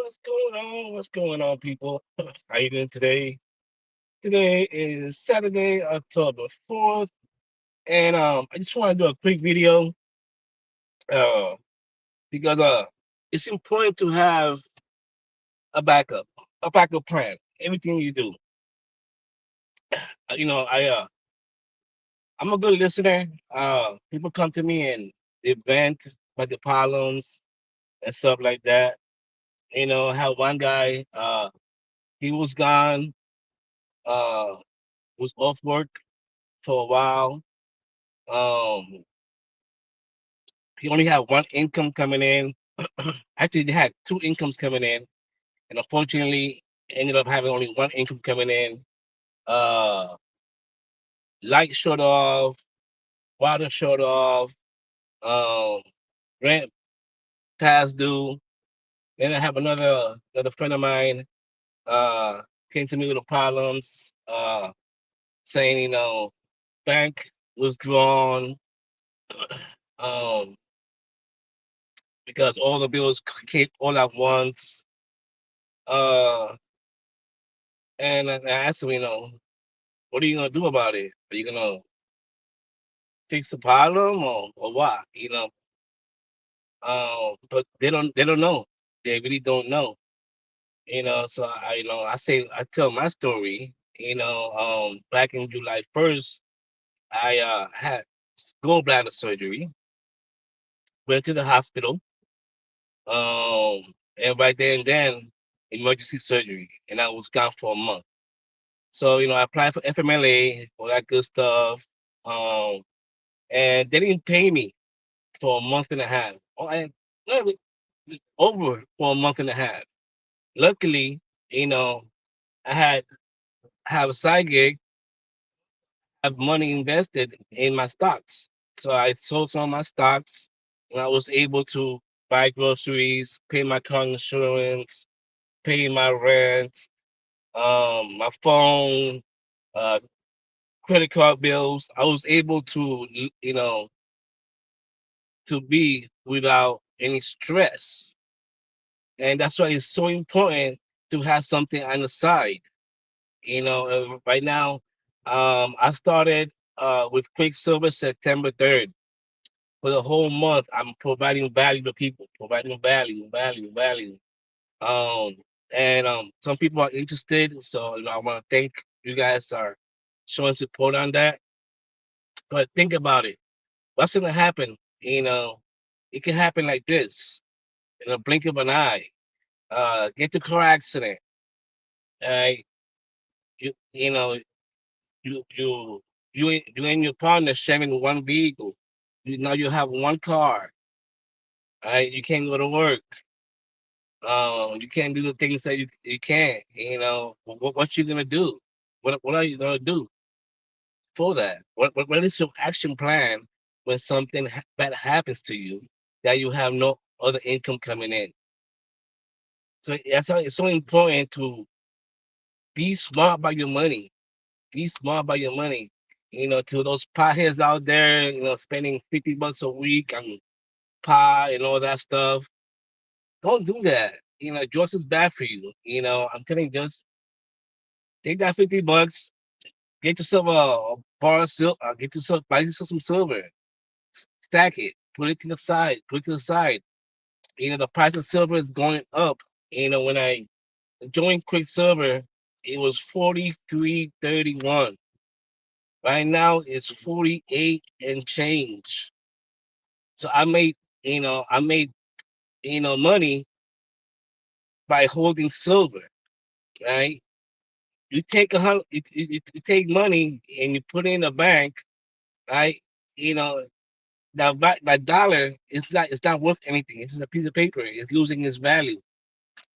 What's going on? What's going on, people? How you doing today? Today is Saturday, October 4th, and I just want to do a quick video, uh, because it's important to have a backup, a backup plan. Everything you do, you know, I'm a good listener. People come to me and they vent about the problems and stuff like that. I had one guy, he was gone, uh, was off work for a while. Um, he only had one income coming in. Actually, they had two incomes coming in, and unfortunately, ended up having only one income coming in. Uh, Light shut off, water shut off, um, rent past due. Then I have another friend of mine uh came to me with the problems, saying bank was drawn, um because all the bills came all at once. Uh, and I asked him, what are you gonna do about it? Are you gonna fix the problem or what? But they don't know. They really don't know. So I tell my story. Back in July 1st, I had gallbladder surgery. Went to the hospital. And right there and then, emergency surgery, and I was gone for a month. So I applied for FMLA, all that good stuff. Um, and they didn't pay me for a month and a half. No, over for a month and a half. Luckily, you know, I have a side gig, have money invested in my stocks. So I sold some of my stocks, and I was able to buy groceries, pay my car insurance, pay my rent, my phone, uh, credit card bills. I was able to, to be without any stress. And that's why it's so important to have something on the side. Right now, I started with Quicksilver September 3rd. For the whole month, I'm providing value to people, providing value, value, value. Um, and some people are interested, so I want to thank you guys are showing support on that. But think about it. What's going to happen? It can happen like this in a blink of an eye. Get to car accident. Uh, you know you you you and your partner sharing one vehicle. Now you have one car. Right? You can't go to work. You can't do the things that you can't. What you gonna do? What are you gonna do for that? What is your action plan when something bad happens to you that you have no other income coming in? So that's why it's so important to be smart about your money. Be smart about your money. To those potheads out there, spending $50 a week on pie and all that stuff. Don't do that. Drugs is bad for you. I'm telling you, just take that $50, get yourself a bar of silver, buy yourself some silver, stack it, put it to the side, put it to the side. The price of silver is going up. When I joined Quicksilver, it was 43.31. Right now it's 48 and change. So I made money by holding silver, right? You take you take money and you put it in a bank, right? You know that dollar it's not worth anything. It's just a piece of paper. It's losing its value.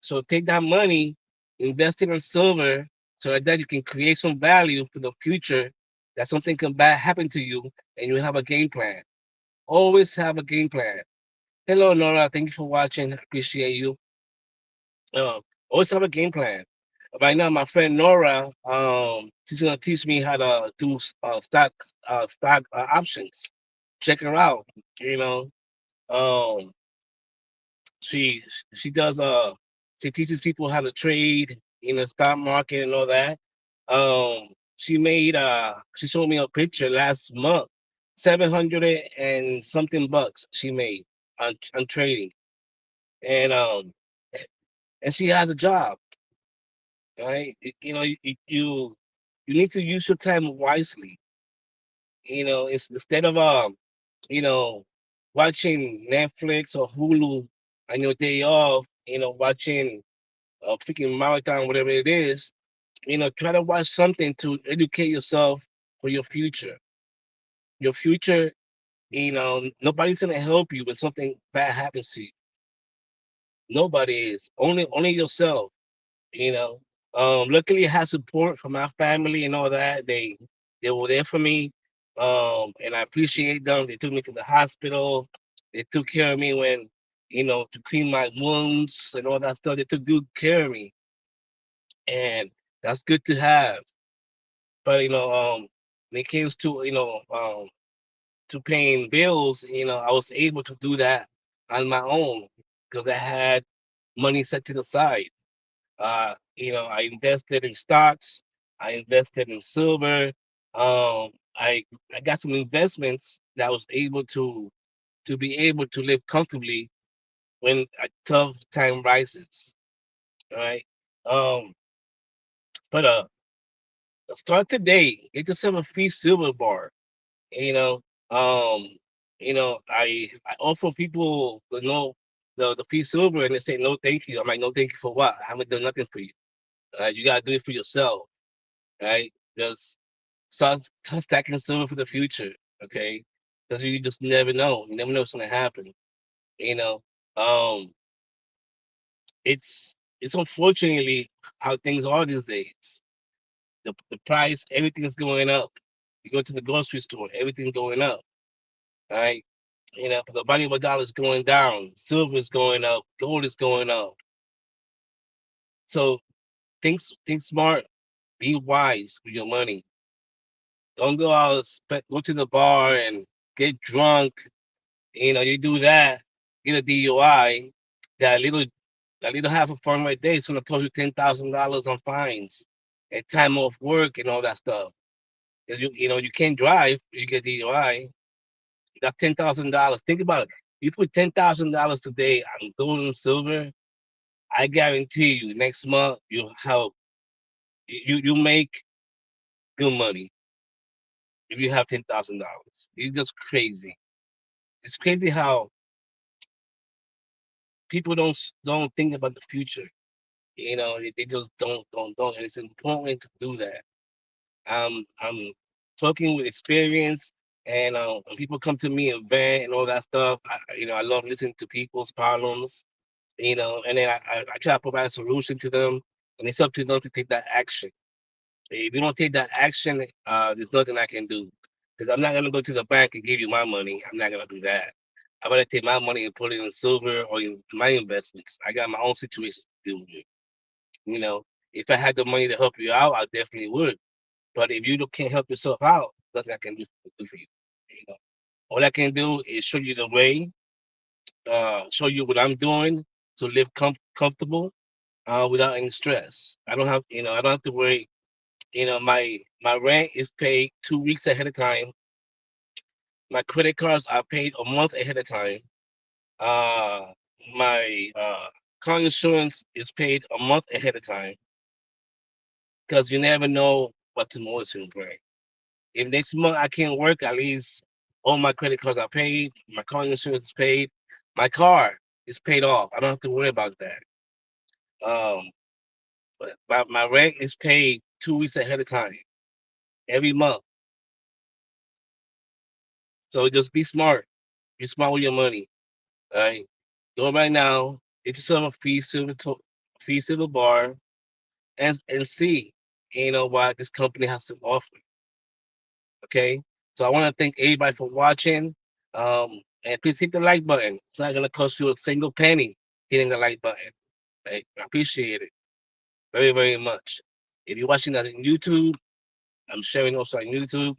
So take that money, invest it in silver, so that you can create some value for the future. That something can bad happen to you, and you have a game plan. Always have a game plan. Hello, Nora. Thank you for watching. Appreciate you. Uh, Always have a game plan. Right now, my friend Nora, she's gonna teach me how to do stock options. Check her out. You know, um, she she does. She teaches people how to trade in the stock market and all that. She showed me a picture last month, 700 and something bucks she made on trading. And and she has a job, right? You need to use your time wisely. It's instead of you know, watching Netflix or Hulu on your day off, watching a freaking marathon, whatever it is, try to watch something to educate yourself for your future. Your future, nobody's gonna help you when something bad happens to you. Nobody is. Only yourself, you know. Luckily I had support from my family and all that. They were there for me. And I appreciate them. They took me to the hospital. They took care of me when, to clean my wounds and all that stuff. They took good care of me. And that's good to have. But when it came to to paying bills, I was able to do that on my own because I had money set to the side. I invested in stocks. I invested in silver. I got some investments that was able to be able to live comfortably when a tough time rises. All right. Um, but start today. Get yourself a free silver bar. You know, um, I offer people the free silver, and they say no, thank you. I'm like, no, thank you for what? I haven't done nothing for you. You gotta do it for yourself, right? Just start stacking silver for the future, okay? Because you just never know. You never know what's gonna happen. You know, um, it's unfortunately how things are these days. The price, everything's going up. You go to the grocery store, everything's going up, right? The value of a dollar is going down, silver is going up, gold is going up. So think smart, be wise with your money. Don't go out, go to the bar and get drunk. You do that, get a DUI. That little, that little half a fun right there is gonna cost you $10,000 on fines and time off work and all that stuff. 'Cause you can't drive, you get DUI. That's $10,000. Think about it. You put $10,000 today on gold and silver. I guarantee you, next month you make good money if you have $10,000. It's just crazy. It's crazy how people don't think about the future. They just don't. And it's important to do that. I'm talking with experience, and when people come to me and vent and all that stuff, I love listening to people's problems. And then I try to provide a solution to them, and it's up to them to take that action. If you don't take that action, there's nothing I can do. Because I'm not gonna go to the bank and give you my money. I'm not gonna do that. I'm gonna take my money and put it in silver or in my investments. I got my own situations to deal with. You know, if I had the money to help you out, I definitely would. But if you can't help yourself out, nothing I can do for you. All I can do is show you the way, show you what I'm doing to live comfortable without any stress. I don't have to worry. My rent is paid 2 weeks ahead of time. My credit cards are paid a month ahead of time. Uh, my car insurance is paid a month ahead of time because you never know what tomorrow's going to bring. If next month I can't work, at least all my credit cards are paid. My car insurance is paid. My car is paid off. I don't have to worry about that. Um, but my rent is paid 2 weeks ahead of time every month. So just be smart. Be smart with your money. All right. Go right now. Get yourself a free silver bar and see, what this company has to offer. Okay. So I want to thank everybody for watching. And please hit the like button. It's not gonna cost you a single penny hitting the like button. I appreciate it very, very much. If you're watching that on YouTube, I'm sharing also on YouTube.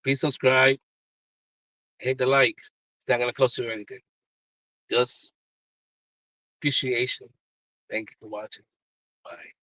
Please subscribe, hit the like. It's not gonna cost you anything. Just appreciation. Thank you for watching. Bye.